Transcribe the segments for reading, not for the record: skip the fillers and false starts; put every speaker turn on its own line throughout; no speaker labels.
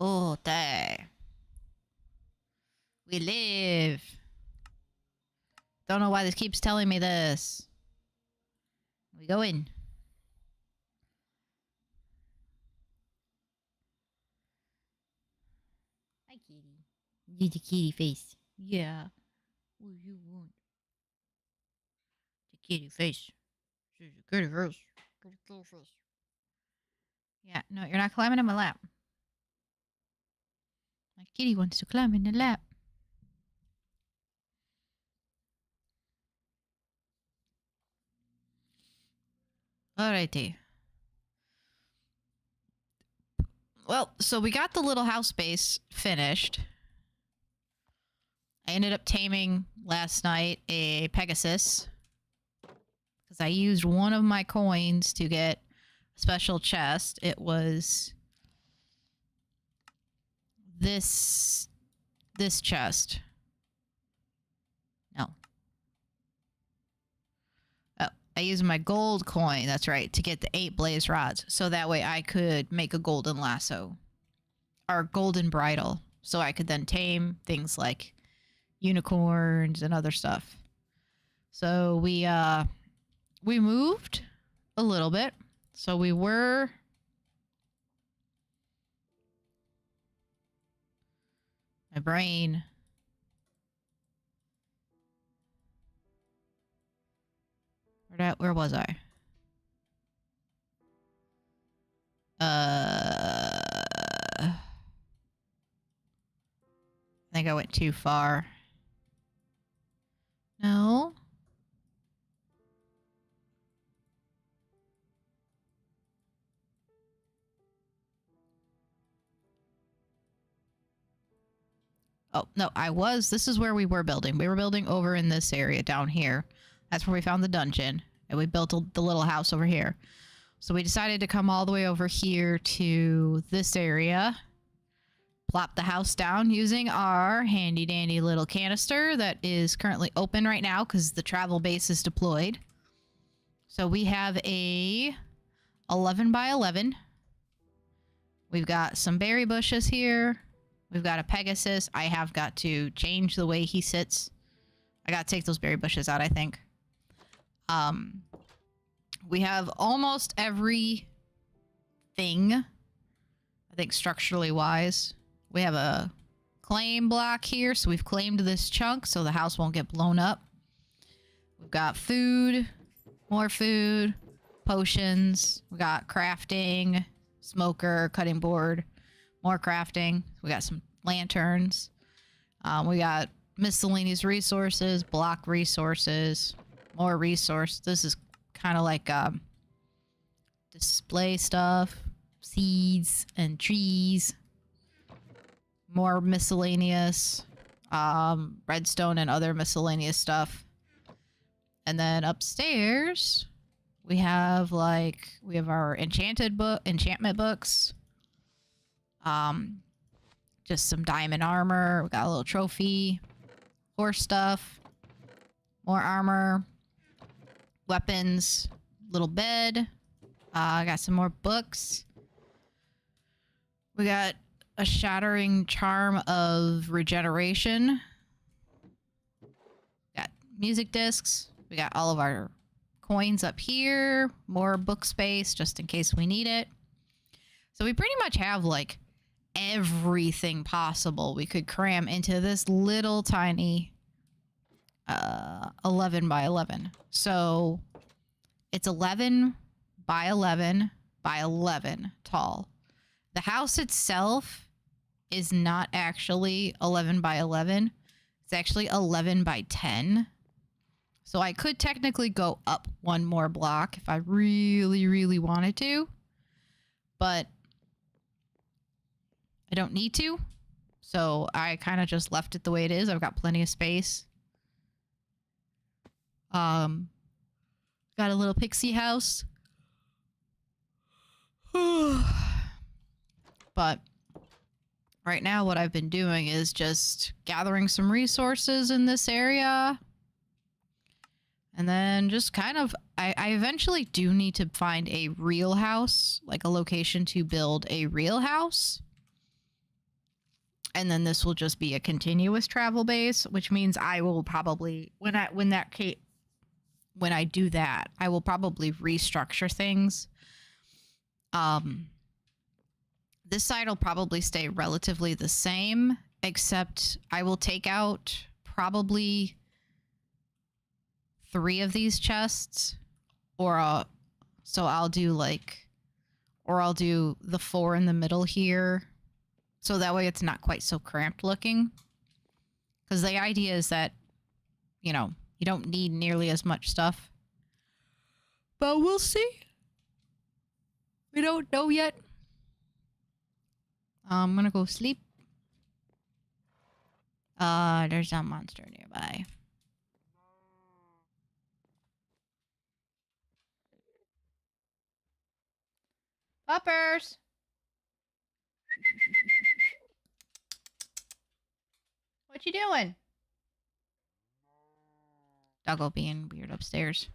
Oh, there. We live. Don't know why this keeps telling me this. We go in. Hi, kitty. Need the kitty face. Yeah. What do you want? The kitty face. She's a kitty face. Kitty face. Yeah, no, you're not climbing in my lap. My kitty wants to climb in the lap. Alrighty. Well, so we got the little house base finished. I ended up taming last night a Pegasus because I used one of my coins to get a special chest. It was this chest. No. Oh, I used my gold coin, that's right, to get the 8 blaze rods. So that way I could make a golden lasso. Or golden bridle. So I could then tame things like unicorns and other stuff. So we moved a little bit. So we were my brain. Where was I? I think I went too far. No. Oh, no, this is where we were building. We were building over in this area down here. That's where we found the dungeon. And we built the little house over here. So we decided to come all the way over here to this area. Plop the house down using our handy dandy little canister that is currently open right now because the travel base is deployed. So we have a 11 by 11. We've got some berry bushes here. We've got a Pegasus. I have got to change the way he sits. I got to take those berry bushes out, I think. We have almost everything, I think, structurally wise. We have a claim block here, so we've claimed this chunk so the house won't get blown up. We've got food, more food, potions. We got crafting, smoker, cutting board, more crafting. We got some lanterns. We got miscellaneous resources, block resources, more resource. This is kind of like display stuff, seeds and trees. More miscellaneous, redstone and other miscellaneous stuff. And then upstairs, we have our enchantment books. Just some diamond armor. We got a little trophy, horse stuff, more armor, weapons, little bed. I got some more books. We got a shattering charm of regeneration. Got music discs. We got all of our coins up here. More book space just in case we need it. So we pretty much have like everything possible we could cram into this little tiny 11 by 11. So it's 11 by 11 by 11 tall. The house itself is not actually 11 by 11. It's actually 11 by 10. So I could technically go up one more block if I really, really wanted to. But I don't need to. So I kind of just left it the way it is. I've got plenty of space. Got a little pixie house. But right now what I've been doing is just gathering some resources in this area. And then just kind of, I eventually do need to find a real house, like a location to build a real house. And then this will just be a continuous travel base, which means I will probably when I do that, I will probably restructure things. This side will probably stay relatively the same, except I will take out probably 3 of these chests, or so I'll do I'll do the 4 in the middle here, so that way it's not quite so cramped looking. Because the idea is that, you know, you don't need nearly as much stuff. But we'll see. We don't know yet. I'm gonna go sleep. There's a monster nearby. Puppers! What you doing? Doggo being weird upstairs.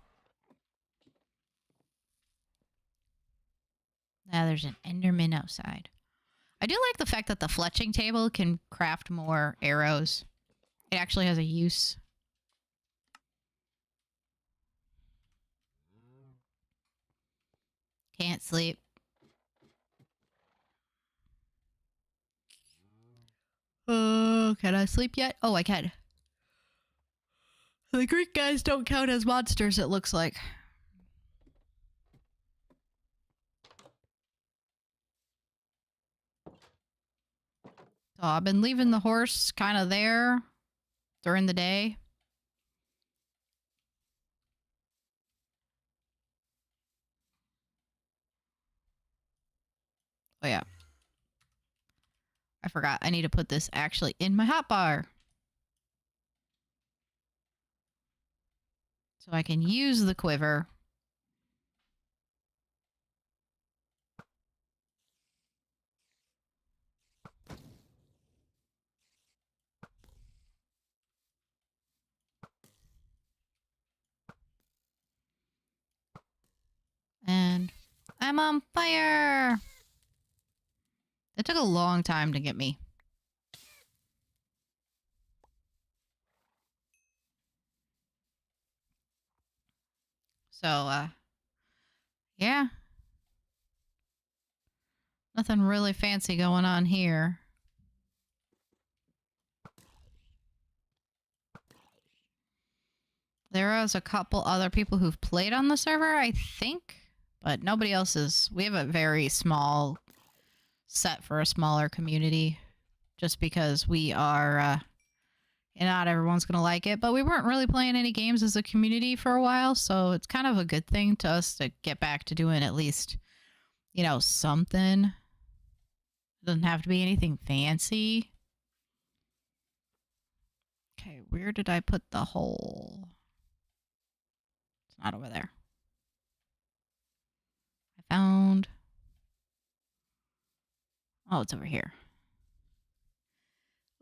Now there's an Enderman outside. I do like the fact that the fletching table can craft more arrows. It actually has a use. Can't sleep. Can I sleep yet? Oh, I can. The Greek guys don't count as monsters, it looks like. So I've been leaving the horse kind of there during the day. Oh yeah. I forgot. I need to put this actually in my hotbar. So I can use the quiver. And I'm on fire! It took a long time to get me. So, yeah. Nothing really fancy going on here. There is a couple other people who've played on the server, I think. But nobody else is. We have a very small set for a smaller community. Just because we are, not everyone's going to like it. But we weren't really playing any games as a community for a while. So it's kind of a good thing to us to get back to doing at least, you know, something. It doesn't have to be anything fancy. Okay, where did I put the hole? It's not over there. I found... Oh, it's over here.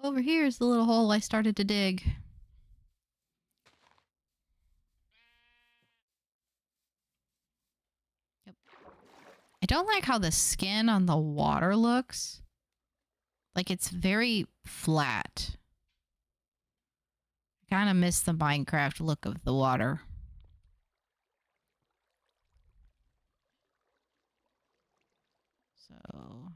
Over here is the little hole I started to dig. Yep. I don't like how the skin on the water looks. Like, it's very flat. I kind of miss the Minecraft look of the water. So...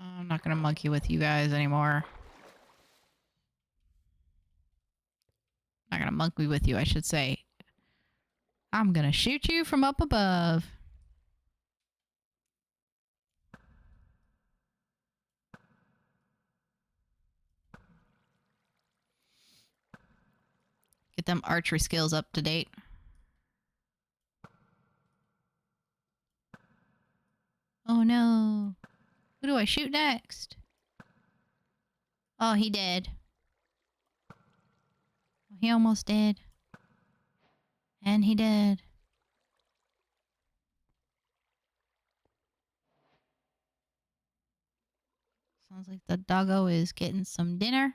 I'm not going to monkey with you guys anymore. Not going to monkey with you, I should say. I'm going to shoot you from up above. Get them archery skills up to date. Oh no. Who do I shoot next? Oh, he did. He almost did. And he did. So Sounds like the doggo is getting some dinner.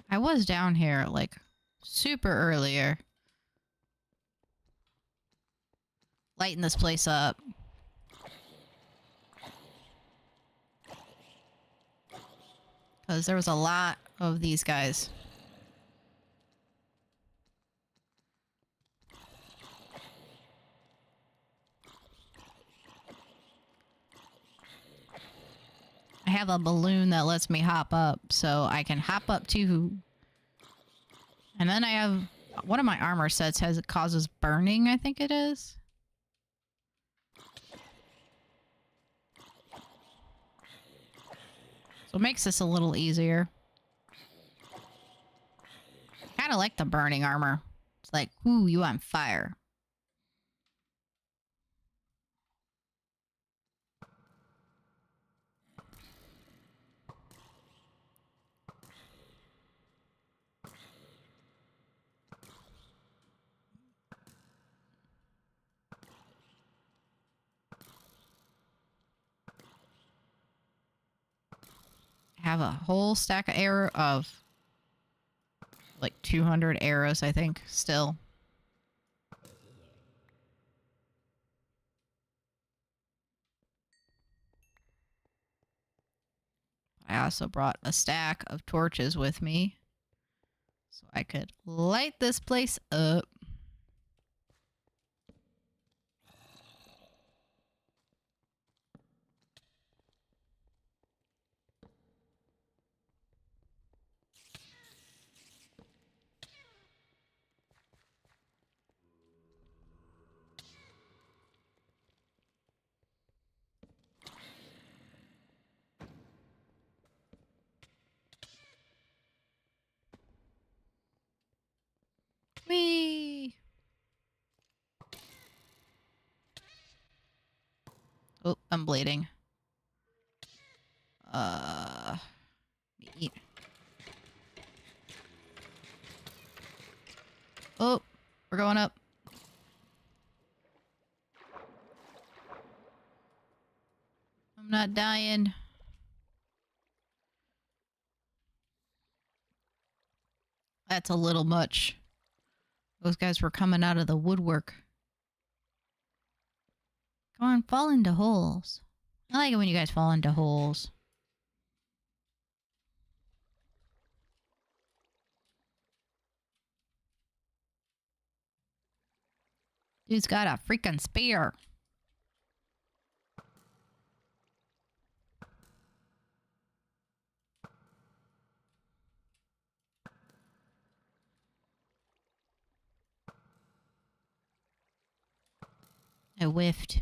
I was down here like super earlier. Lighting this place up. Because there was a lot of these guys. I have a balloon that lets me hop up, so I can hop up too. And then I have one of my armor sets it causes burning, I think it is. So it makes this a little easier. Kind of like the burning armor. It's like, ooh, you on fire. I have a whole stack of like 200 arrows, I think, still. I also brought a stack of torches with me so I could light this place up. Whee! Oh, I'm bleeding. Eat. Oh, we're going up. I'm not dying. That's a little much. Those guys were coming out of the woodwork. Come on, fall into holes. I like it when you guys fall into holes. Dude's got a freaking spear. I whiffed.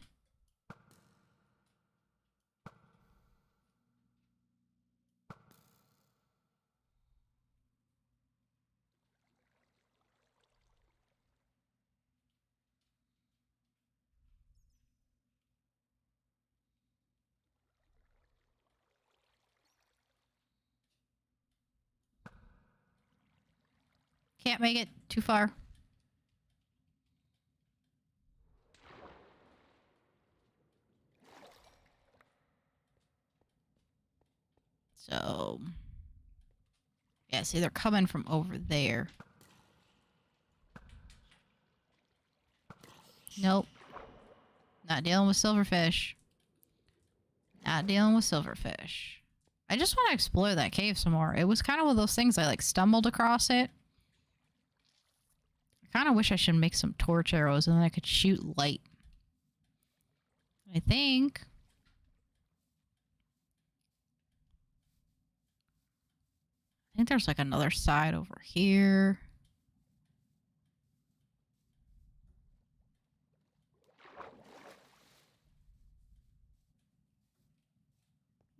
Can't make it too far. So, yeah, see, they're coming from over there. Nope. Not dealing with silverfish. Not dealing with silverfish. I just want to explore that cave some more. It was kind of one of those things I like stumbled across it. I kind of wish I should make some torch arrows and then I could shoot light. I think there's like another side over here.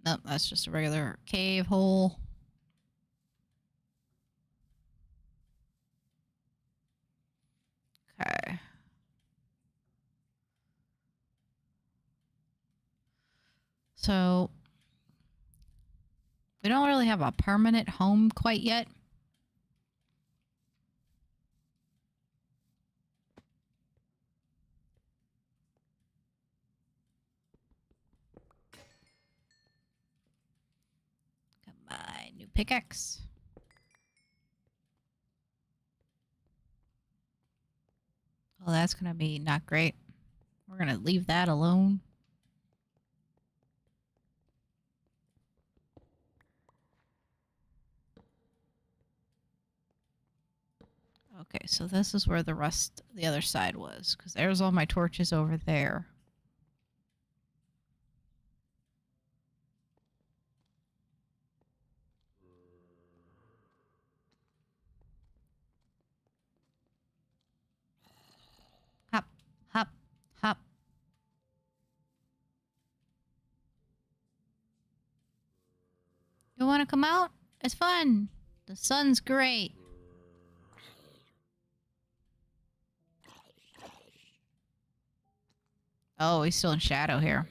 Nope, that's just a regular cave hole. Okay. So, we don't really have a permanent home quite yet. pickaxe. Oh, that's gonna be not great. We're gonna leave that alone. Okay, so this is where the other side was, because there's all my torches over there. Hop, hop, hop. You want to come out? It's fun. The sun's great. Oh, he's still in shadow here.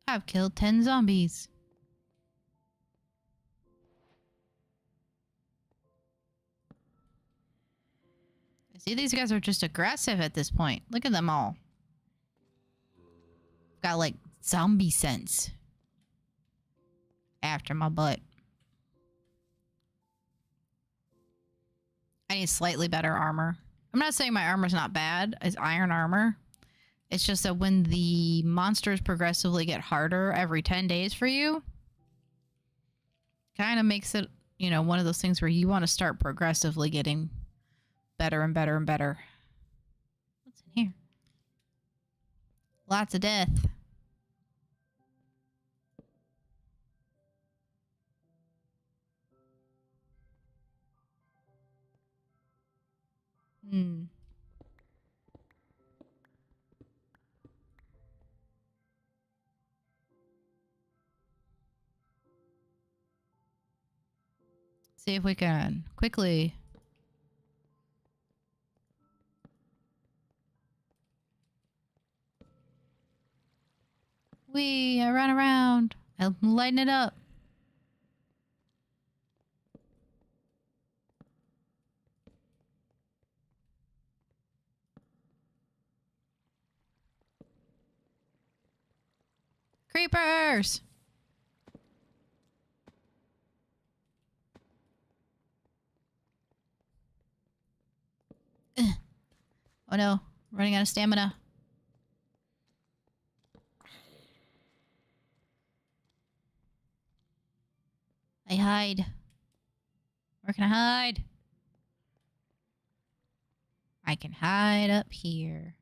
I've killed 10 zombies. See, these guys are just aggressive at this point. Look at them all. Got like zombie sense after my butt. I need slightly better armor. I'm not saying my armor's not bad. It's iron armor. It's just that when the monsters progressively get harder every 10 days for you, kind of makes it, you know, one of those things where you want to start progressively getting better and better and better. What's in here? Lots of death. See if we can quickly. I run around. I'll lighten it up. Creepers! Oh no, running out of stamina. I hide. Where can I hide? I can hide up here.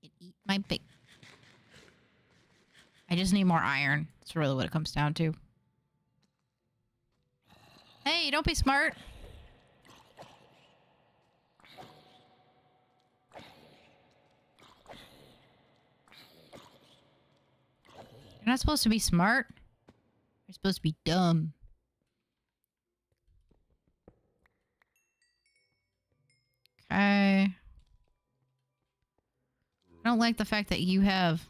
It eat my bait. I just need more iron. That's really what it comes down to. Hey, don't be smart. You're not supposed to be smart. You're supposed to be dumb. Okay. I don't like the fact that you have...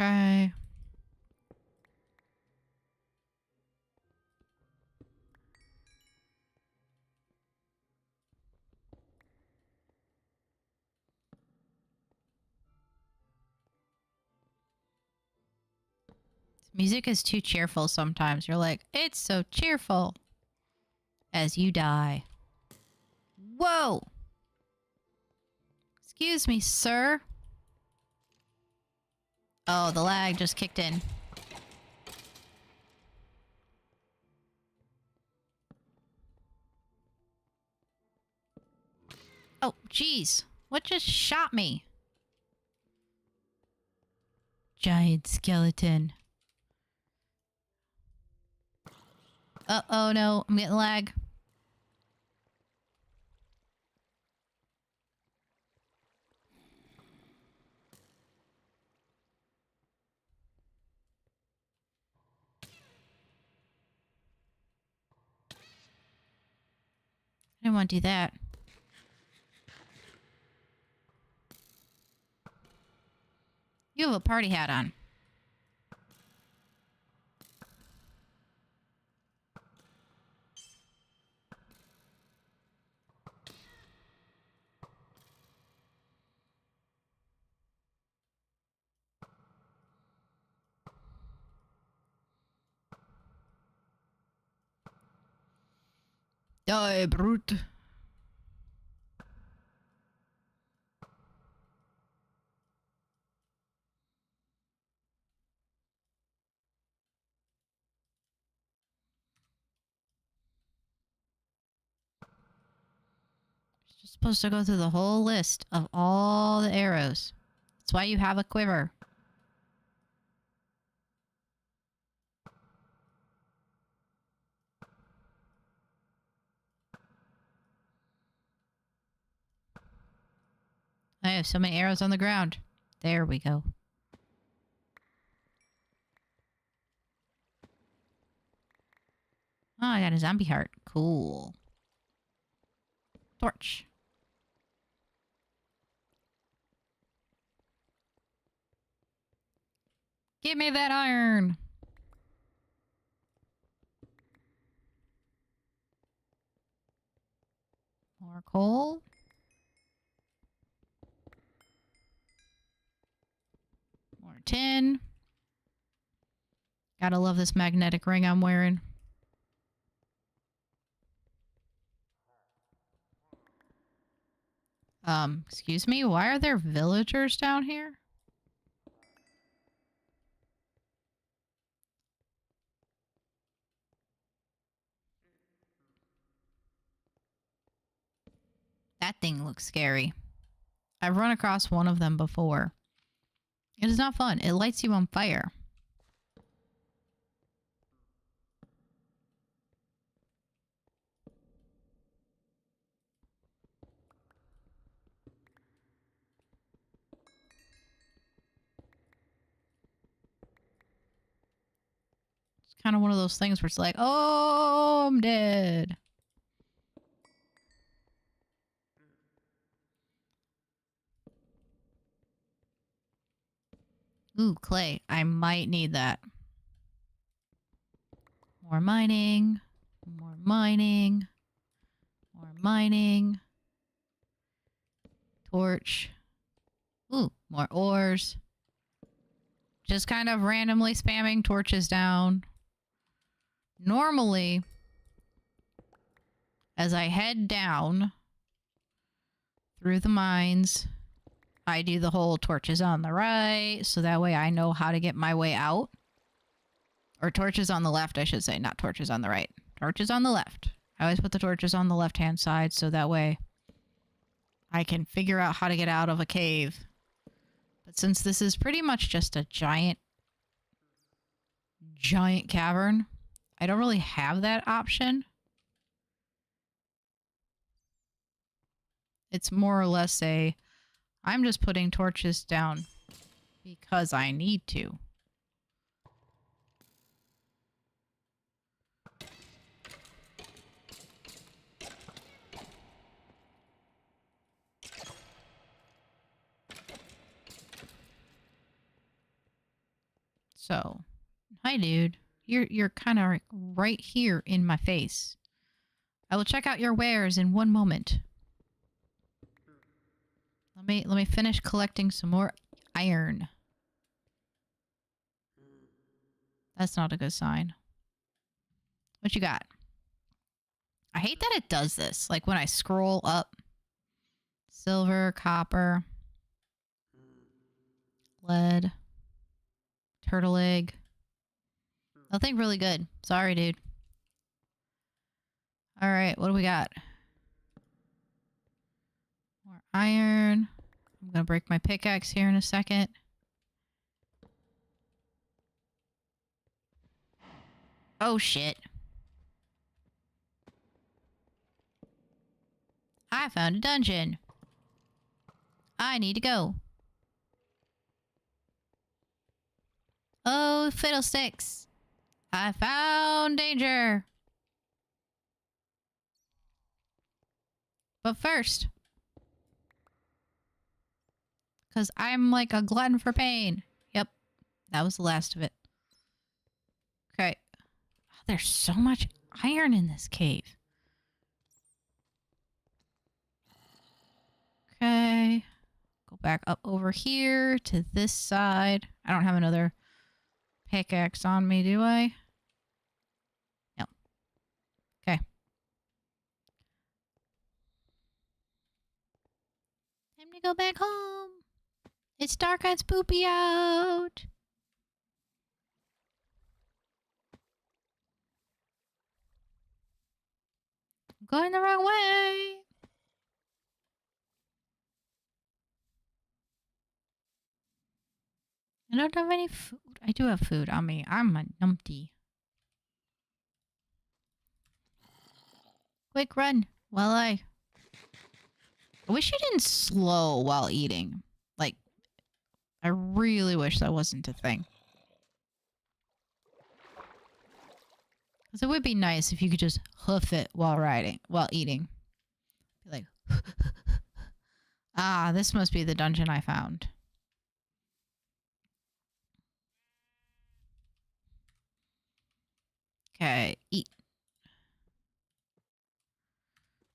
Okay. Music is too cheerful sometimes. You're like, it's so cheerful. As you die. Whoa! Excuse me, sir. Oh, the lag just kicked in. Oh, jeez. What just shot me? Giant skeleton. Oh no, I'm getting lag. I didn't want to do that. You have a party hat on. Die, brute. You're supposed to go through the whole list of all the arrows. That's why you have a quiver. I have so many arrows on the ground. There we go. Oh, I got a zombie heart. Cool. Torch. Give me that iron. More coal. More tin. Gotta love this magnetic ring I'm wearing. Excuse me? Why are there villagers down here? That thing looks scary. I've run across one of them before. It is not fun. It lights you on fire. It's kind of one of those things where it's like, oh, I'm dead. Ooh, clay. I might need that. More mining. More mining. More mining. Torch. Ooh, more ores. Just kind of randomly spamming torches down. Normally, as I head down through the mines, I do the whole torches on the right, so that way I know how to get my way out. Or torches on the left, I should say, not torches on the right. Torches on the left. I always put the torches on the left-hand side, so that way I can figure out how to get out of a cave. But since this is pretty much just a giant cavern, I don't really have that option. It's more or less a, I'm just putting torches down because I need to. So, hi dude. You're kind of right here in my face. I will check out your wares in one moment. Let me finish collecting some more iron. That's not a good sign. What you got? I hate that it does this. Like when I scroll up. Silver, copper, lead, turtle egg. Nothing really good. Sorry, dude. Alright, what do we got? More iron. I'm gonna break my pickaxe here in a second. Oh, shit. I found a dungeon. I need to go. Oh, fiddlesticks. I found danger. But first, Because I'm like a glutton for pain. Yep. That was the last of it. Okay. Oh, there's so much iron in this cave. Okay. Go back up over here to this side. I don't have another pickaxe on me, do I? No. Okay. Time to go back home. It's dark and spoopy out. I'm going the wrong way. I don't have any food. I do have food on me. I'm a numpty. Quick run while I wish you didn't slow while eating. Like, I really wish that wasn't a thing. Because it would be nice if you could just hoof it while eating. Be like, ah, this must be the dungeon I found. Okay, eat.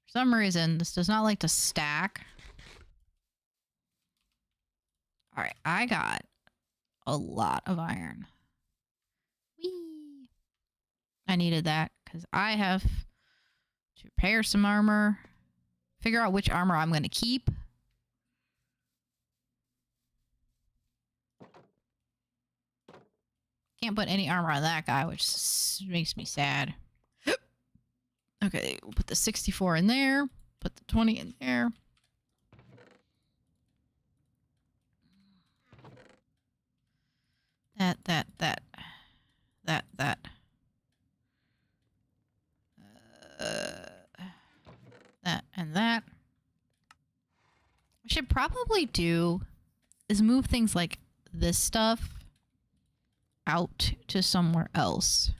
For some reason, this does not like to stack. Alright, I got a lot of iron. Whee! I needed that because I have to repair some armor. Figure out which armor I'm going to keep. Can't put any armor on that guy, which makes me sad. Okay, we'll put the 64 in there. Put the 20 in there. That. That and that. What I should probably do is move things like this stuff out to somewhere else.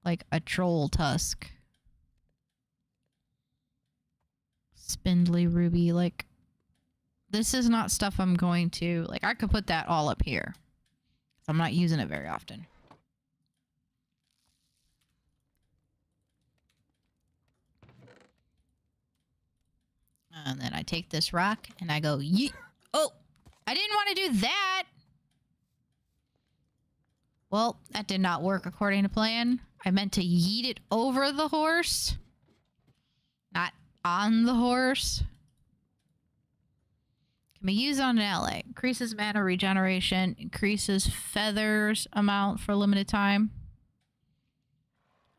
Like a troll tusk. Spindly ruby, like... This is not stuff I'm going to... Like, I could put that all up here. I'm not using it very often. And then I take this rock and I go, yeet. Oh! I didn't want to do that! Well, that did not work according to plan. I meant to yeet it over the horse. Not on the horse. Can be used on an ally. Increases mana regeneration. Increases feathers amount for a limited time.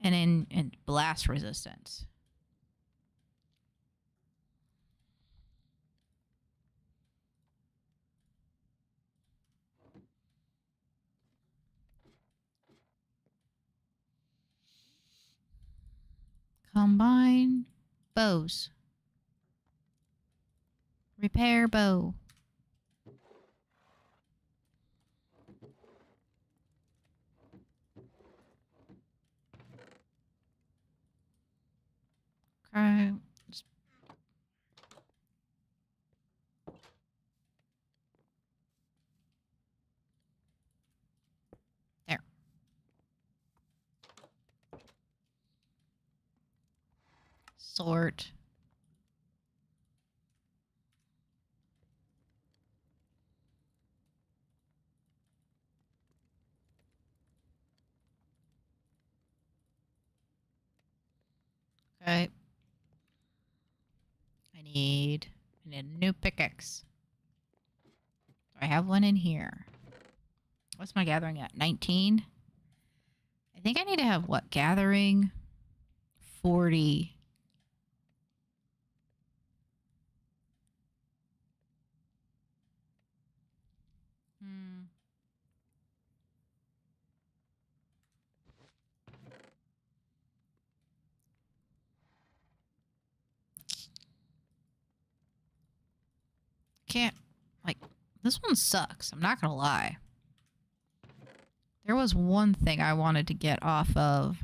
And in blast resistance. Combine bows. Repair bow. Okay. There. Sort. Okay. I need a new pickaxe. Do I have one in here? What's my gathering at? 19? I think I need to have what? Gathering 40. Can't, like, this one sucks. I'm not gonna lie. There was one thing I wanted to get off of.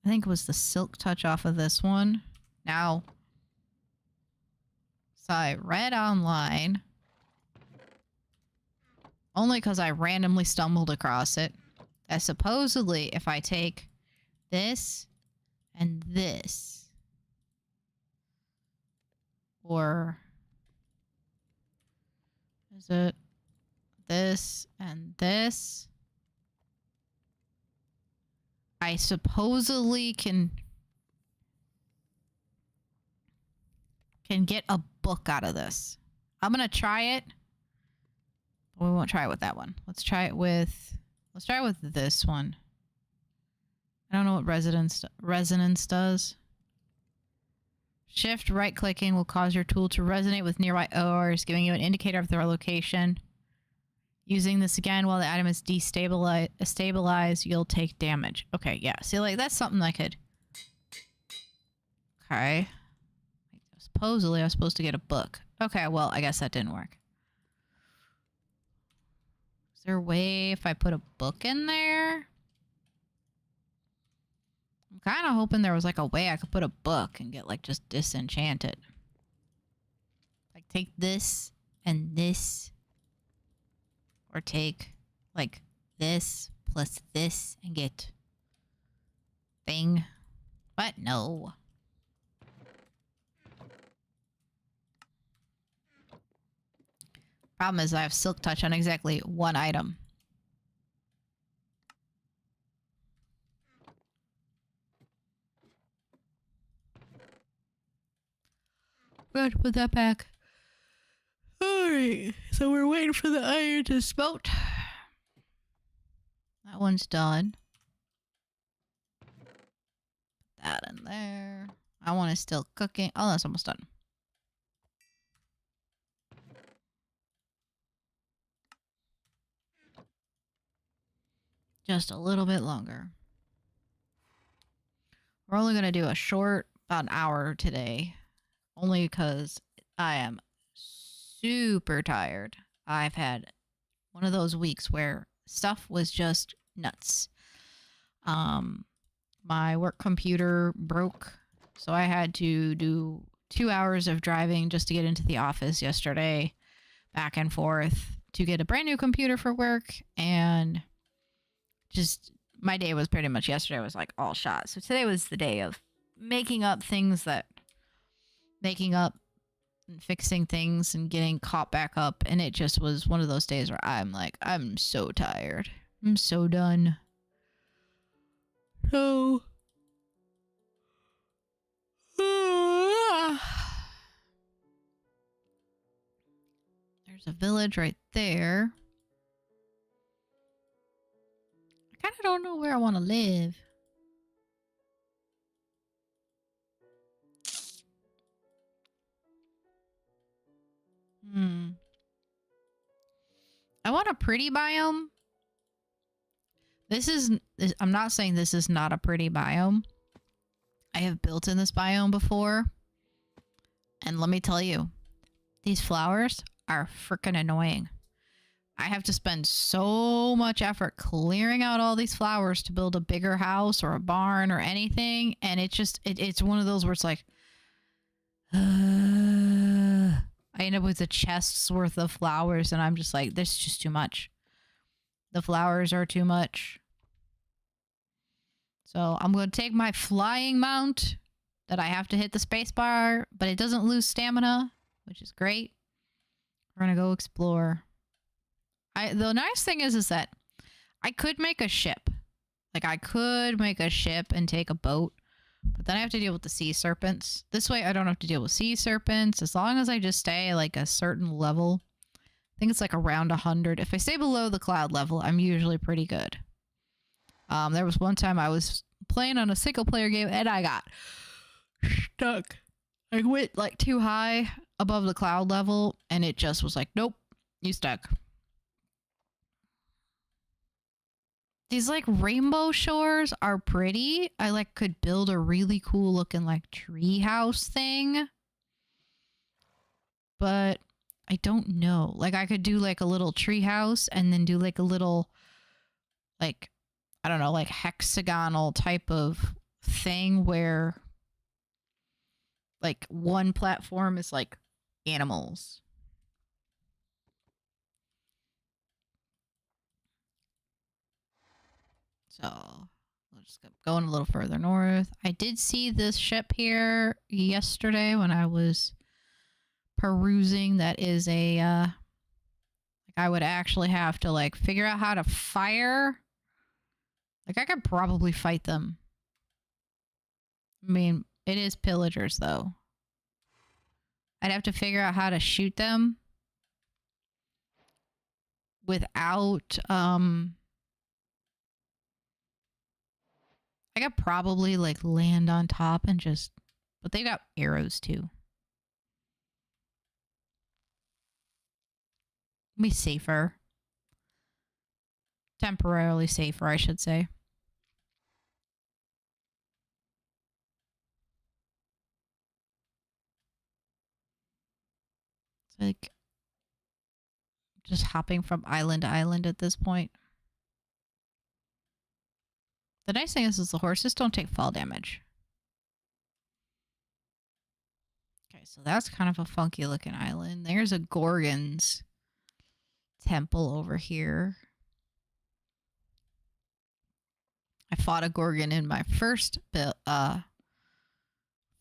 I think it was the silk touch off of this one. Now, So I read online, only because I randomly stumbled across it, that supposedly if I take this and this, or is it this and this, I supposedly can get a book out of this. I'm gonna try it. We won't try it with that one. Let's try it with this one. I don't know what resonance does. Shift right clicking will cause your tool to resonate with nearby ores, giving you an indicator of their location. Using this again while the item is stabilized, you'll take damage. Okay, yeah. See, like, that's something I could... Okay. Supposedly, I was supposed to get a book. Okay, well, I guess that didn't work. Is there a way if I put a book in there? I'm kind of hoping there was, like, a way I could put a book and get, like, just disenchanted. Like, take this and this. Or take, like, this plus this and get thing. But no. Problem is I have Silk Touch on exactly one item. Good, put that back. Alright, so we're waiting for the iron to smelt. That one's done. Put that in there. That one is still cooking. Oh, that's almost done. Just a little bit longer. We're only going to do a short, about an hour today. Only because I am super tired. I've had one of those weeks where stuff was just nuts. My work computer broke, so I had to do 2 hours of driving just to get into the office yesterday, back and forth to get a brand new computer for work, and just my day was pretty much yesterday was like all shot. So today was the day of making up and fixing things and getting caught back up, and it just was one of those days where I'm like, I'm so tired. I'm so done. So there's a village right there. I kind of don't know where I want to live. I want a pretty biome. I'm not saying this is not a pretty biome. I have built in this biome before. And let me tell you, these flowers are freaking annoying. I have to spend so much effort clearing out all these flowers to build a bigger house or a barn or anything. And it's one of those where it's like, I end up with a chest's worth of flowers, and I'm just like, this is just too much. The flowers are too much. So I'm going to take my flying mount that I have to hit the space bar, but it doesn't lose stamina, which is great. We're going to go explore. The nice thing is that I could make a ship. Like, I could make a ship and take a boat. But then I have to deal with the sea serpents. This way I don't have to deal with sea serpents. As long as I just stay like a certain level. I think it's like around 100. If I stay below the cloud level, I'm usually pretty good. There was one time I was playing on a single player game and I got stuck. I went like too high above the cloud level and it just was like, nope, you stuck. These like rainbow shores are pretty. I like could build a really cool looking like tree house thing. But I don't know. Like I could do like a little tree house and then do like a little like, I don't know, like hexagonal type of thing where like one platform is like animals. So we'll just keep going a little further north. I did see this ship here yesterday when I was perusing. That is a like I would actually have to like figure out how to fire. Like I could probably fight them. I mean, it is pillagers though. I'd have to figure out how to shoot them without I could probably like land on top and just, but they got arrows too. Be safer. Temporarily safer, I should say. It's like just hopping from island to island at this point. The nice thing is the horses don't take fall damage. Okay, so that's kind of a funky looking island. There's a Gorgon's temple over here. I fought a Gorgon in my first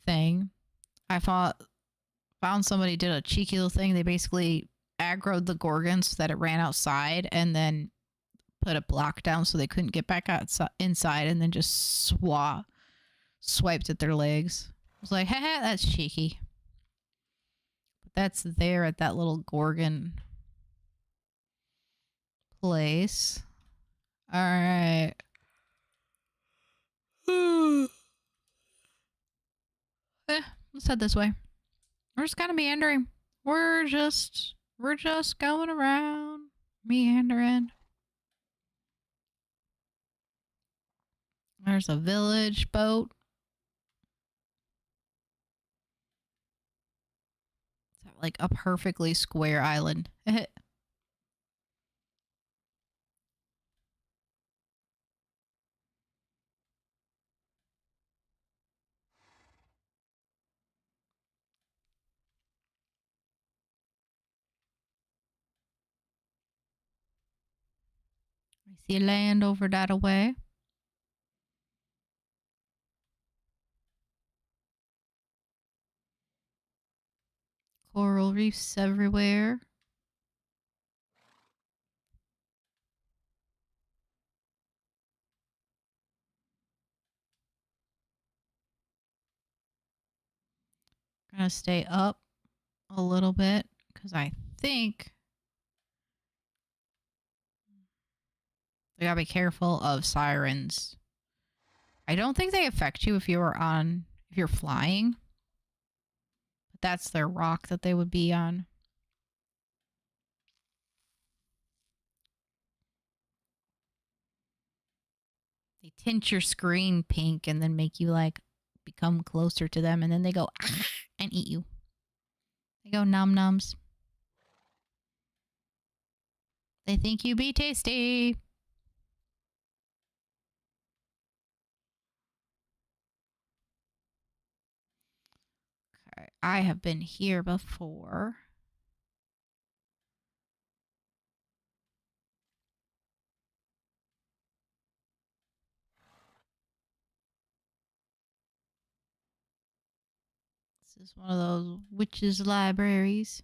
thing. Found somebody did a cheeky little thing. They basically aggroed the Gorgon so that it ran outside and then put a block down so they couldn't get back outside, inside, and then just swiped at their legs. I was like, haha, that's cheeky. But that's there at that little Gorgon place. All right. Let's head this way. We're just kind of meandering. We're just going around, meandering. There's a village boat. It's like a perfectly square island. I see land over that away. Coral reefs everywhere. Gonna stay up a little bit because I think they gotta be careful of sirens. I don't think they affect you if you're flying. But that's their rock that they would be on. They tint your screen pink and then make you like become closer to them, and then they go and eat you. They go num nums. They think you be tasty. Okay, I have been here before. This is one of those witches' libraries.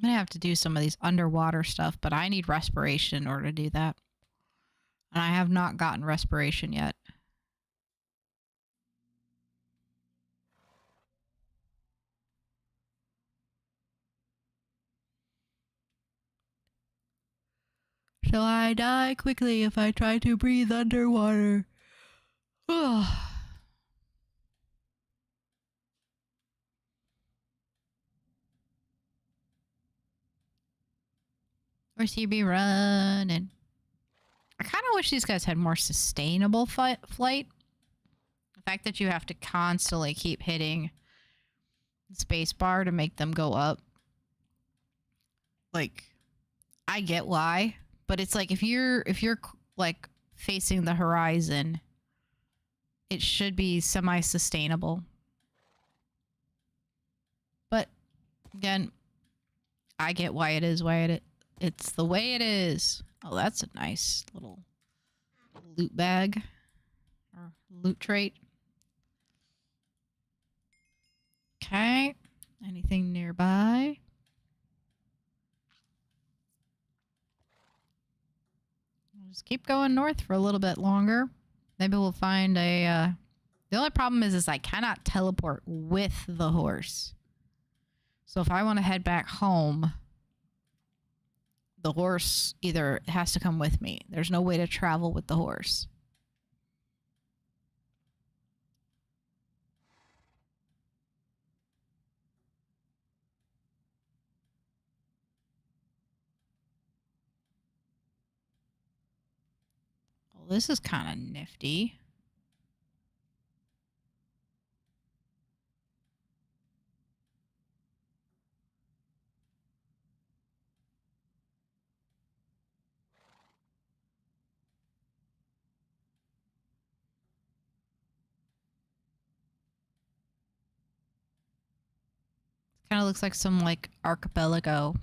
I'm gonna have to do some of these underwater stuff, but I need respiration in order to do that. And I have not gotten respiration yet. So I die quickly if I try to breathe underwater. Where's he be running? I kind of wish these guys had more sustainable flight. The fact that you have to constantly keep hitting space bar to make them go up. Like, I get why, but it's like if you're like facing the horizon, it should be semi-sustainable. But again, I get why it is it's the way it is. Oh, that's a nice little loot bag or loot trait. Okay. Anything nearby? We'll just keep going north for a little bit longer. Maybe we'll find a the only problem is I cannot teleport with the horse. So if I want to head back home, the horse either has to come with me. There's no way to travel with the horse. Well, this is kind of nifty. Kind of looks like some like archipelago.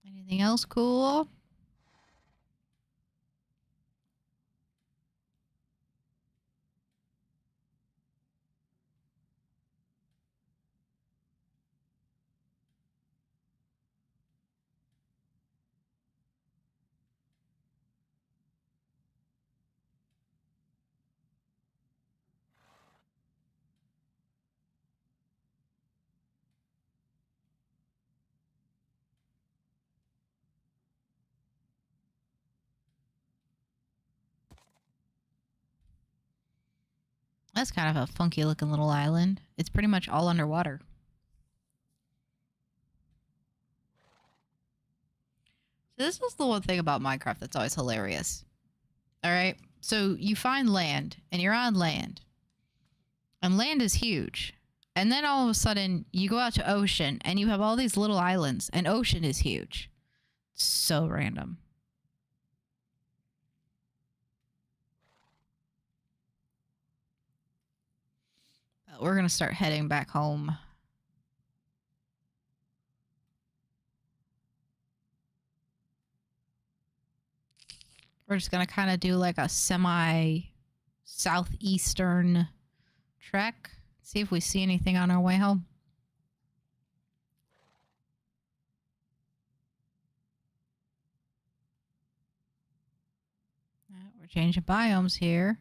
Anything else cool? That's kind of a funky looking little island. It's pretty much all underwater. So this is the one thing about Minecraft that's always hilarious. All right. So you find land and you're on land. And land is huge. And then all of a sudden you go out to ocean and you have all these little islands and ocean is huge. So random. But we're going to start heading back home. We're just going to kind of do like a semi southeastern trek. See if we see anything on our way home. We're changing biomes here.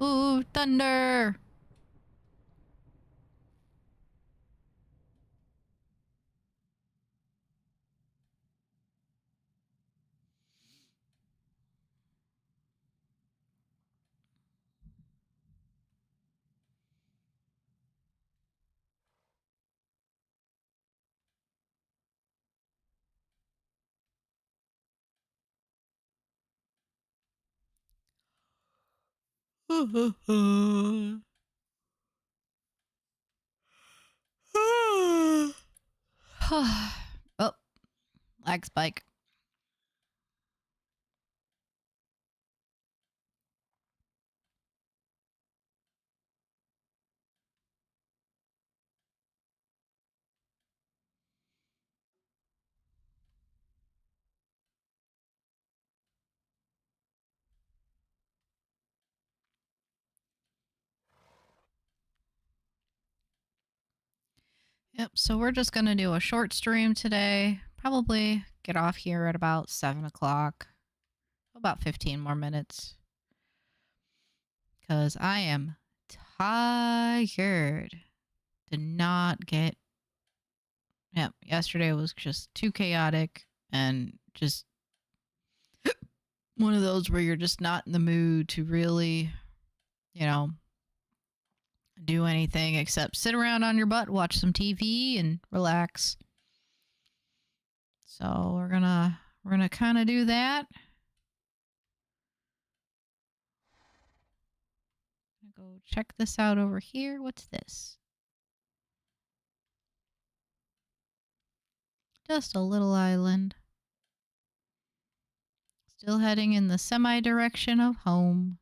Ooh, thunder! Oh, lag spike. Yep, so we're just going to do a short stream today. Probably get off here at about 7 o'clock. About 15 more minutes. Because I am tired. Did not get... Yep, yesterday was just too chaotic and just one of those where you're just not in the mood to really, you know, do anything except sit around on your butt, watch some TV, and relax. So we're gonna kind of do that. Go check this out over here. What's this? Just a little island. Still heading in the semi-direction of home.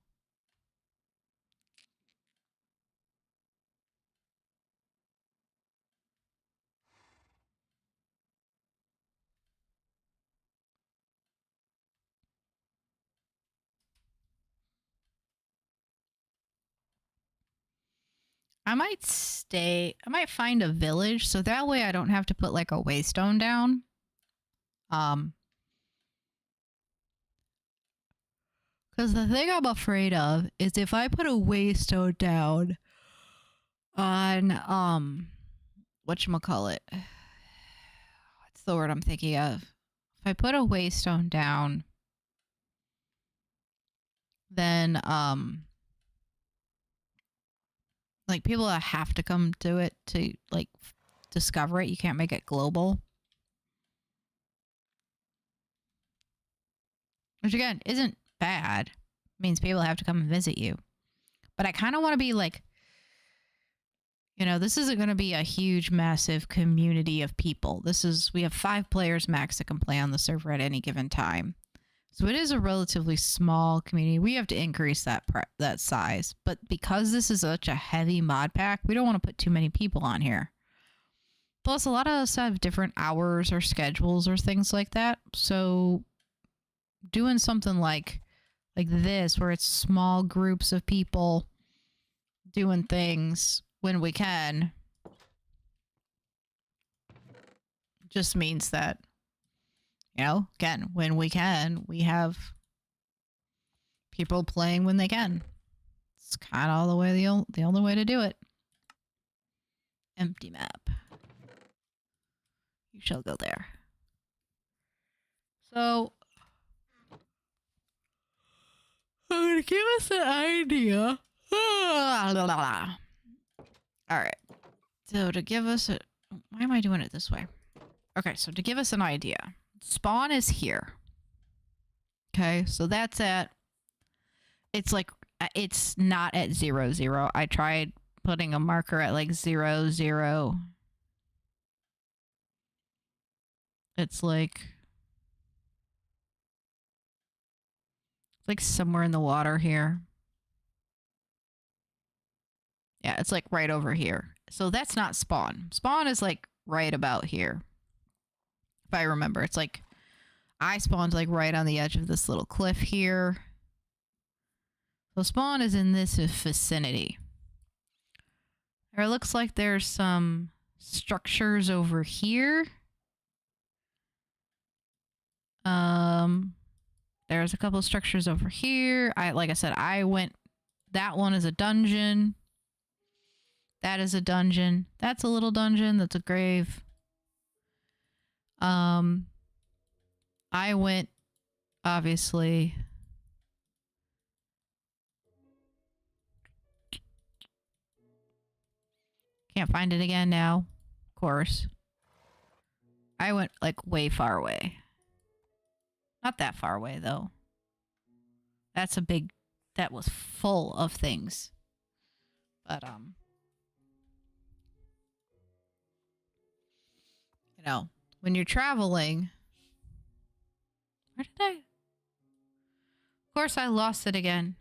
I might find a village so that way I don't have to put like a waystone down. Because the thing I'm afraid of is if I put a waystone down on, whatchamacallit. What's the word I'm thinking of? If I put a waystone down, then, like people that have to come to it to like discover it. You can't make it global. Which again, isn't bad. It means people have to come and visit you. But I kind of want to be like, you know, this isn't going to be a huge, massive community of people. We have 5 players max that can play on the server at any given time. So it is a relatively small community. We have to increase that size. But because this is such a heavy mod pack, we don't want to put too many people on here. Plus, a lot of us have different hours or schedules or things like that. So doing something like this, where it's small groups of people doing things when we can, just means that, you know, again, when we can, we have people playing when they can. It's kind of the only way to do it. Empty map. You shall go there. So, to give us an idea. Alright. So to give us a... Why am I doing it this way? Okay, so to give us an idea. Spawn is here. Okay, so that's at... It's like... It's not at 0, 0. I tried putting a marker at like 0, 0. It's like... It's like somewhere in the water here. Yeah, it's like right over here. So that's not spawn. Spawn is like right about here. If I remember, it's like I spawned like right on the edge of this little cliff here. So spawn is in this vicinity. It looks like there's some structures over here. There's a couple of structures over here. Like I said, I went... That one is a dungeon. That is a dungeon. That's a little dungeon. That's a grave. I went, obviously... Can't find it again now. Of course. I went, like, way far away. Not that far away, though. That's a big... That was full of things. But, you know, when you're traveling. Where did I? Of course, I lost it again.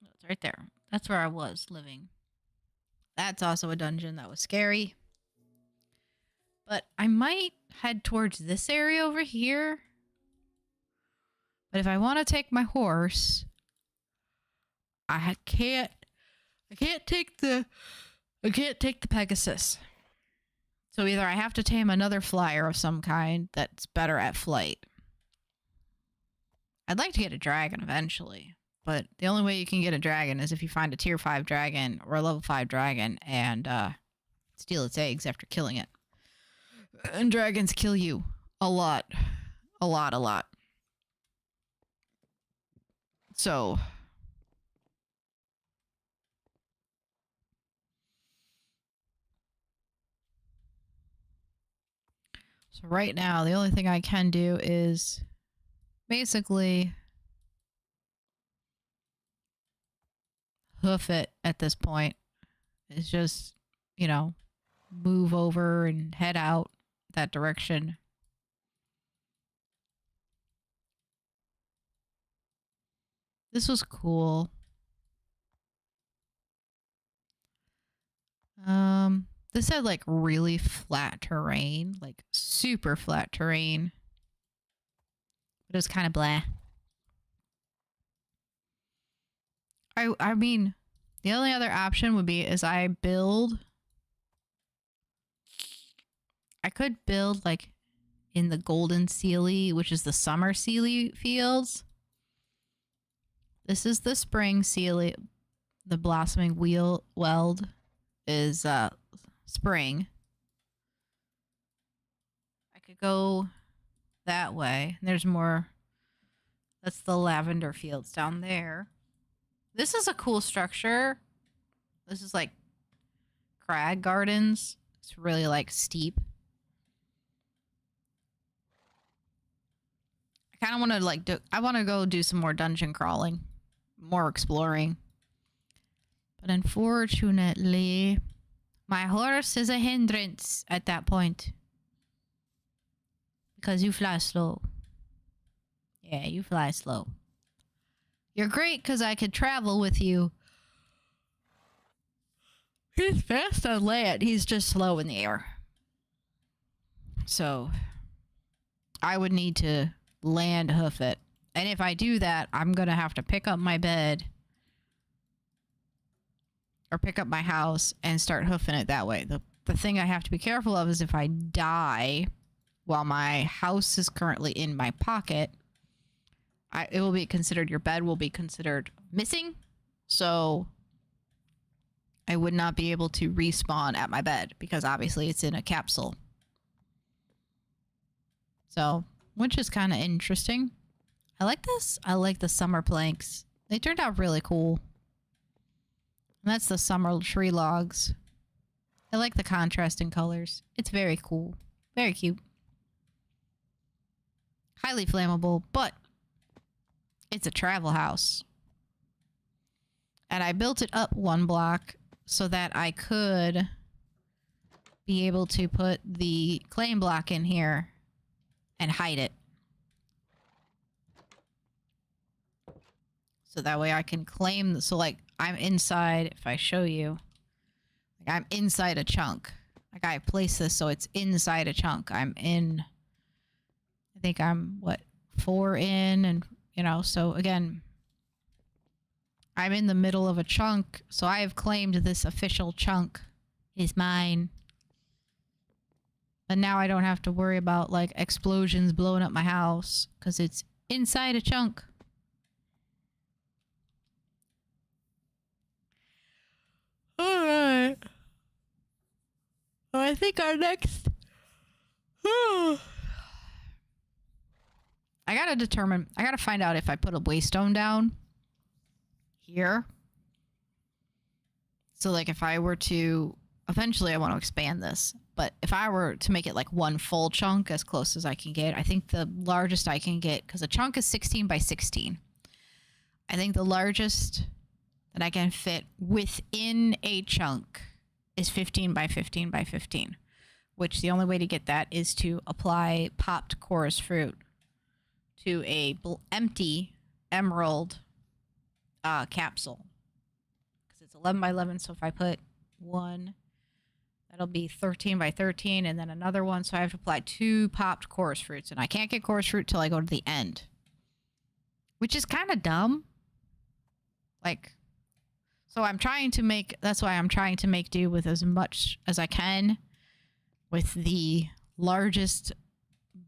It's right there. That's where I was living. That's also a dungeon that was scary. But I might head towards this area over here. But if I want to take my horse, I can't take the Pegasus. So either I have to tame another flyer of some kind that's better at flight. I'd like to get a dragon eventually, but the only way you can get a dragon is if you find a tier 5 dragon or a level 5 dragon and steal its eggs after killing it. And dragons kill you a lot. A lot. So right now, the only thing I can do is basically hoof it at this point. It's just, you know, move over and head out that direction. This was cool. This had like really flat terrain, like super flat terrain. But it was kind of blah. I mean, the only other option would be is I could build like in the golden Sealy, which is the summer Sealy fields. This is the spring Sealy. The blossoming weld is spring. I could go that way. There's more. That's the lavender fields down there. This is a cool structure. This is like crag gardens. It's really like steep. I kind of want to like I want to go do some more dungeon crawling, more exploring. But unfortunately, my horse is a hindrance at that point. Because you fly slow. Yeah, you fly slow. You're great because I could travel with you. He's fast on land. He's just slow in the air. So, I would need to land hoof it. And if I do that, I'm going to have to pick up my bed. Or pick up my house and start hoofing it that way. The thing I have to be careful of is if I die while my house is currently in my pocket, it will be considered, your bed will be considered missing. So I would not be able to respawn at my bed because obviously it's in a capsule. So, which is kind of interesting. I like this. I like the summer planks. They turned out really cool. And that's the summer tree logs. I like the contrasting colors. It's very cool. Very cute. Highly flammable, but it's a travel house. And I built it up one block so that I could be able to put the claim block in here and hide it. So that way I can claim, so like I'm inside, if I show you, like I'm inside a chunk. Like I place this so it's inside a chunk. I'm in, I think I'm, what, 4 in, and, you know, so again, I'm in the middle of a chunk, so I have claimed this official chunk is mine. But now I don't have to worry about, like, explosions blowing up my house, because it's inside a chunk. Alright. Well, I think our next... I gotta find out if I put a waystone down here. So, like, if I were to... Eventually, I want to expand this. But if I were to make it, like, one full chunk as close as I can get, I think the largest I can get... Because a chunk is 16 by 16. I think the largest that I can fit within a chunk is 15 by 15 by 15, which the only way to get that is to apply popped chorus fruit to a empty emerald capsule. Because it's 11 by 11, so if I put one, that'll be 13 by 13, and then another one, so I have to apply 2 popped chorus fruits, and I can't get chorus fruit till I go to the end. Which is kind of dumb. Like, so I'm trying to make, that's why I'm trying to make do with as much as I can with the largest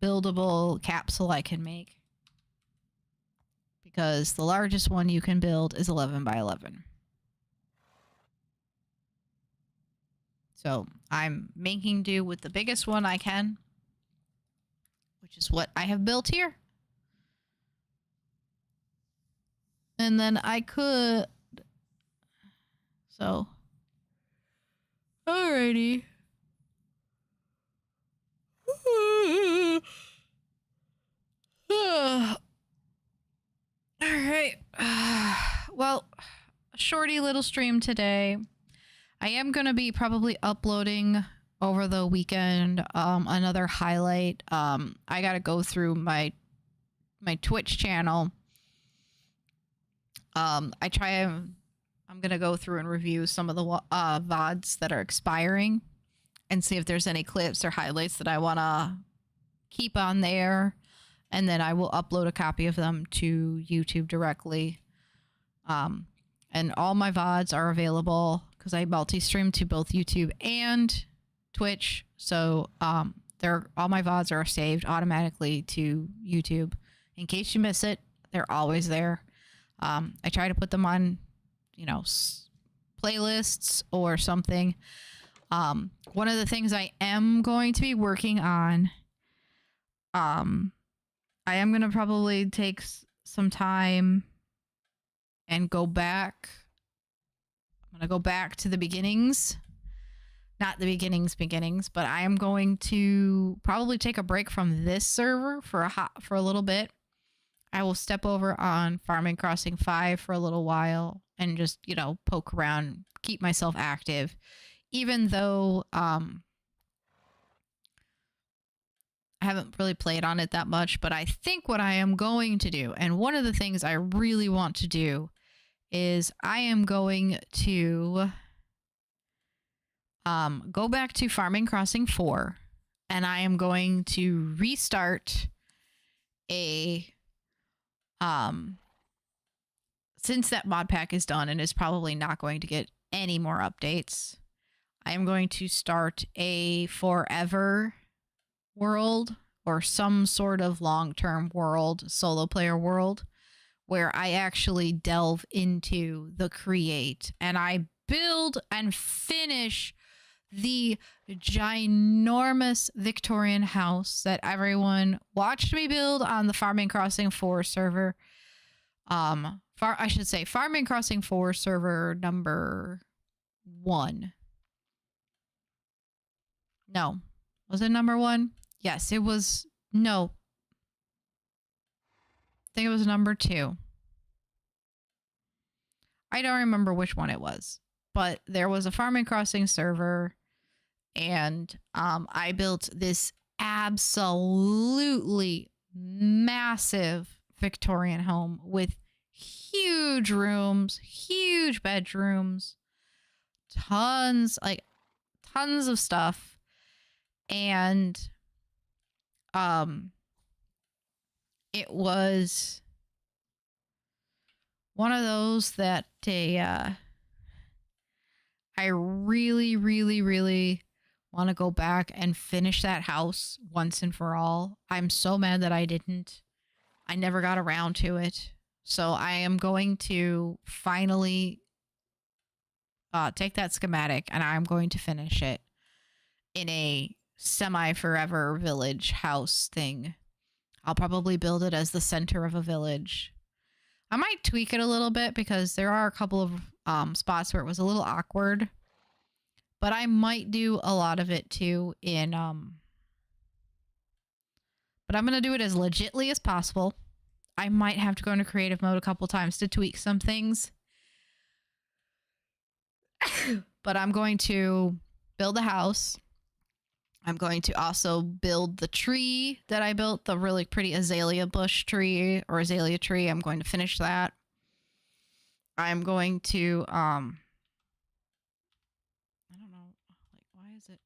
buildable capsule I can make. Because the largest one you can build is 11 by 11. So I'm making do with the biggest one I can, which is what I have built here. And then I could... So... Alrighty. Alright. Well, a shorty little stream today. I am going to be probably uploading over the weekend another highlight. I got to go through my Twitch channel. I'm going to go through and review some of the VODs that are expiring and see if there's any clips or highlights that I want to keep on there. And then I will upload a copy of them to YouTube directly. And all my VODs are available because I multi-stream to both YouTube and Twitch. So all my VODs are saved automatically to YouTube. In case you miss it, they're always there. I try to put them on, playlists or something. One of the things I am going to be working on, I am going to probably take some time and go back. I'm going to go back to the beginnings. Not the beginnings, but I am going to probably take a break from this server for a little bit. I will step over on Farming Crossing 5 for a little while and just, poke around, keep myself active. Even though I haven't really played on it that much, but I think what I am going to do, and one of the things I really want to do, is I am going to go back to Farming Crossing 4, and I am going to restart since that mod pack is done and is probably not going to get any more updates, I am going to start a forever world or some sort of long-term world, solo player world, where I actually delve into the create and I build and finish the ginormous Victorian house that everyone watched me build on the Farming Crossing 4 server. I should say Farming Crossing 4 server number 1. No. Was it number 1? Yes, it was. No. I think it was number 2. I don't remember which one it was. But there was a Farming Crossing server, and I built this absolutely massive Victorian home with huge rooms, huge bedrooms, tons of stuff. And it was one of those that I really, really, really want to go back and finish that house once and for all. I'm so mad that I didn't. I never got around to it. So I am going to finally take that schematic and I'm going to finish it in a semi-forever village house thing. I'll probably build it as the center of a village. I might tweak it a little bit because there are a couple of spots where it was a little awkward. But I might do a lot of it too in but I'm going to do it as legitly as possible. I might have to go into creative mode a couple times to tweak some things. But I'm going to build a house. I'm going to also build the tree that I built, the really pretty azalea bush tree or azalea tree. I'm going to finish that. I'm going to, I don't know, like, why is it?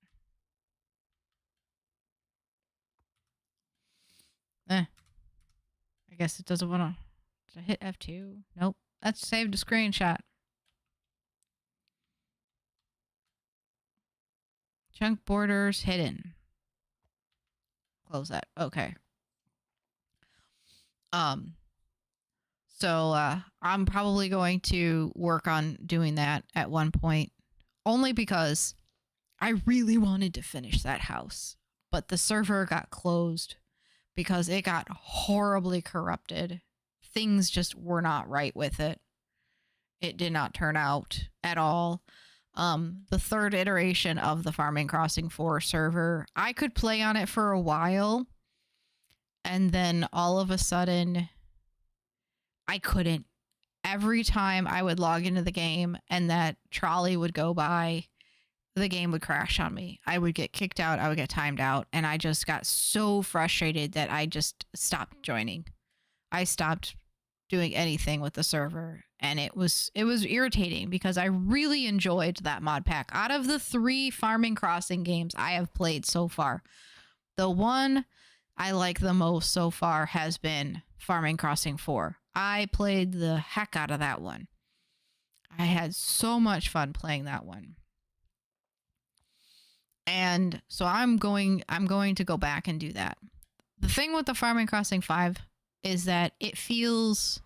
I guess it doesn't want to. Did I hit F2? Nope. That's saved a screenshot. Chunk borders hidden. Close that. Okay. So I'm probably going to work on doing that at one point, only because I really wanted to finish that house, but the server got closed because it got horribly corrupted. Things just were not right with it. It did not turn out at all. The third iteration of the Farming Crossing 4 server, I could play on it for a while, and then all of a sudden I couldn't. Every time I would log into the game and that trolley would go by, the game would crash on me. I would get kicked out. I would get timed out. And I just got so frustrated that I just stopped joining. I stopped doing anything with the server. And it was irritating because I really enjoyed that mod pack. Out of the 3 Farming Crossing games I have played so far, the one I like the most so far has been Farming Crossing 4. I played the heck out of that one. I had so much fun playing that one. And so I'm going to go back and do that. The thing with the Farming Crossing 5 is that it feels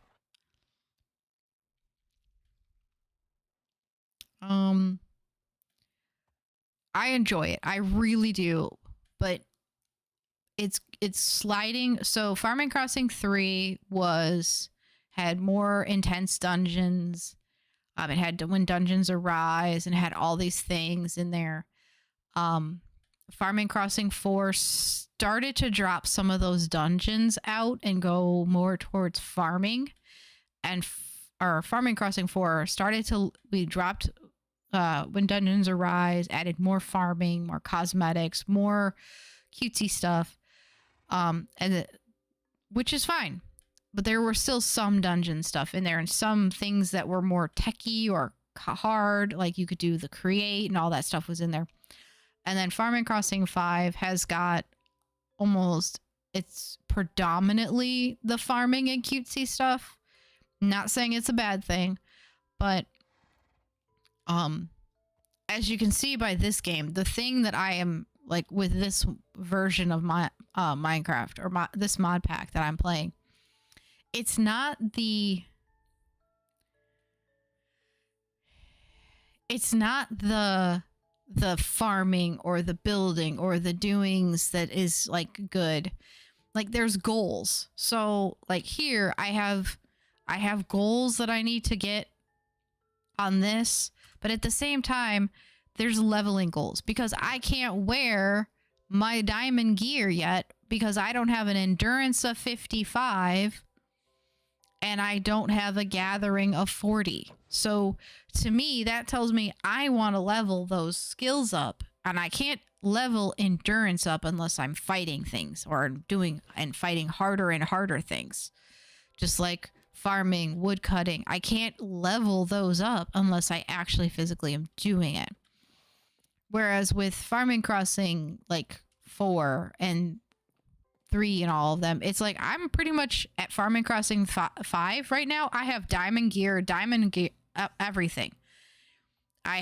I enjoy it. I really do. But it's sliding. So Farming Crossing 3 had more intense dungeons. It had to when dungeons arise and had all these things in there. Farming Crossing 4 started to drop some of those dungeons out and go more towards farming. And our Farming Crossing 4 we dropped when dungeons arise, added more farming, more cosmetics, more cutesy stuff. Which is fine. But there were still some dungeon stuff in there and some things that were more techy or hard, like you could do the create and all that stuff was in there. And then Farming Crossing 5 has got it's predominantly the farming and cutesy stuff. Not saying it's a bad thing, but as you can see by this game, the thing that I am like with this version of my Minecraft or this mod pack that I'm playing, it's not the farming or the building or the doings that is like good. Like there's goals. So like here I have goals that I need to get on this, but at the same time there's leveling goals because I can't wear my diamond gear yet because I don't have an endurance of 55 and I don't have a gathering of 40. So to me, that tells me I want to level those skills up, and I can't level endurance up unless I'm fighting things or doing and fighting harder and harder things. Just like farming, wood cutting, I can't level those up unless I actually physically am doing it. Whereas with Farming Crossing like 4 and 3 and all of them, it's like I'm pretty much at Farming Crossing 5 right now. I have diamond gear, everything. I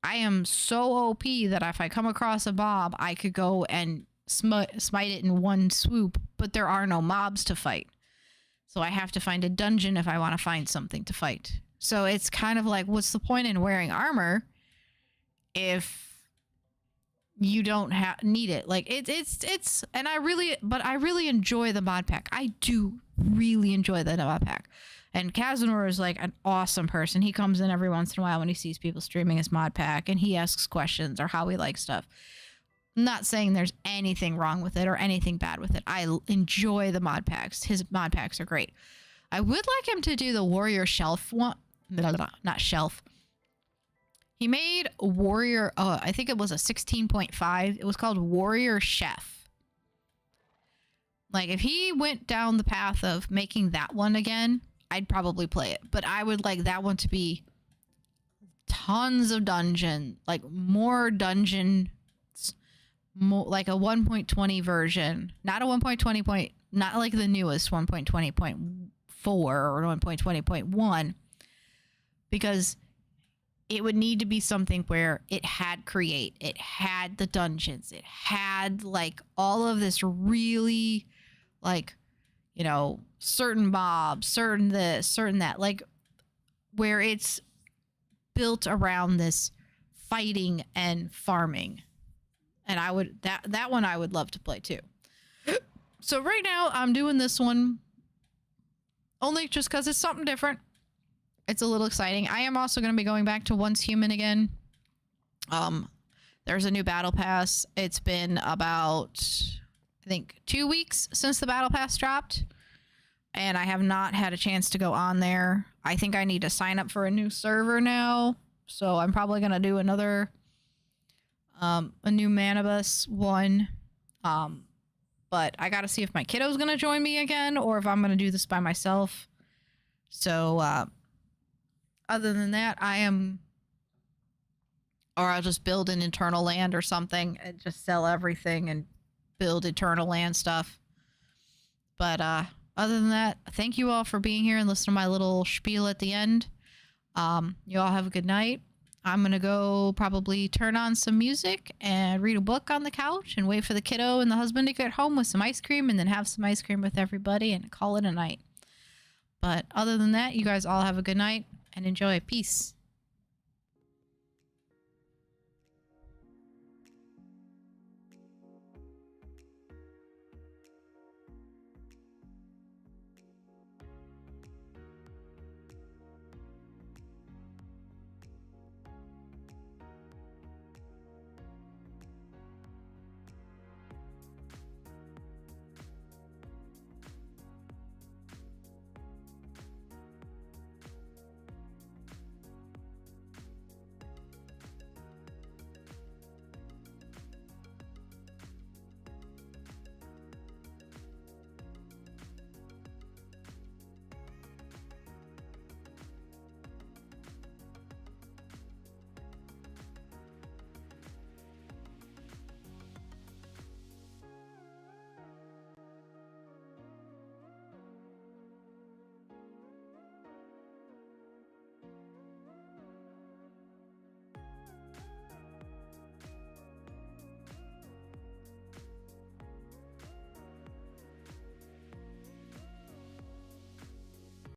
am so OP that if I come across a mob, I could go and smite it in one swoop, but there are no mobs to fight. So I have to find a dungeon if I want to find something to fight. So it's kind of like, what's the point in wearing armor if you don't need it? Like it's and I really enjoy the mod pack. I do really enjoy the mod pack. And Kazanor is like an awesome person. He comes in every once in a while when he sees people streaming his mod pack and he asks questions or how he likes stuff. I'm not saying there's anything wrong with it or anything bad with it. I enjoy the mod packs. His mod packs are great. I would like him to do the warrior shelf one. Not shelf. He made Warrior, I think it was a 16.5. It was called Warrior Chef. Like, if he went down the path of making that one again, I'd probably play it. But I would like that one to be tons of dungeon, like more dungeon, more like a 1.20 version, not a 1.20 not like the newest 1.20.4 or 1.20.1, because it would need to be something where it had create, it had the dungeons, it had like all of this really like, you know, certain mobs, certain this, certain that, like where it's built around this fighting and farming. And I would, that one I would love to play too. So right now I'm doing this one only just because it's something different. It's a little exciting. I am also going to be going back to Once Human again. There's a new battle pass. It's been about, I think, 2 weeks since the battle pass dropped, and I have not had a chance to go on there. I think I need to sign up for a new server now, so I'm probably going to do another, a new Manibus one. But I got to see if my kiddo's going to join me again, or if I'm going to do this by myself. So, other than that, or I'll just build an Eternal Land or something and just sell everything and build Eternal Land stuff. But other than that, thank you all for being here and listening to my little spiel at the end. You all have a good night. I'm going to go probably turn on some music and read a book on the couch and wait for the kiddo and the husband to get home with some ice cream, and then have some ice cream with everybody and call it a night. But other than that, you guys all have a good night and enjoy. Peace.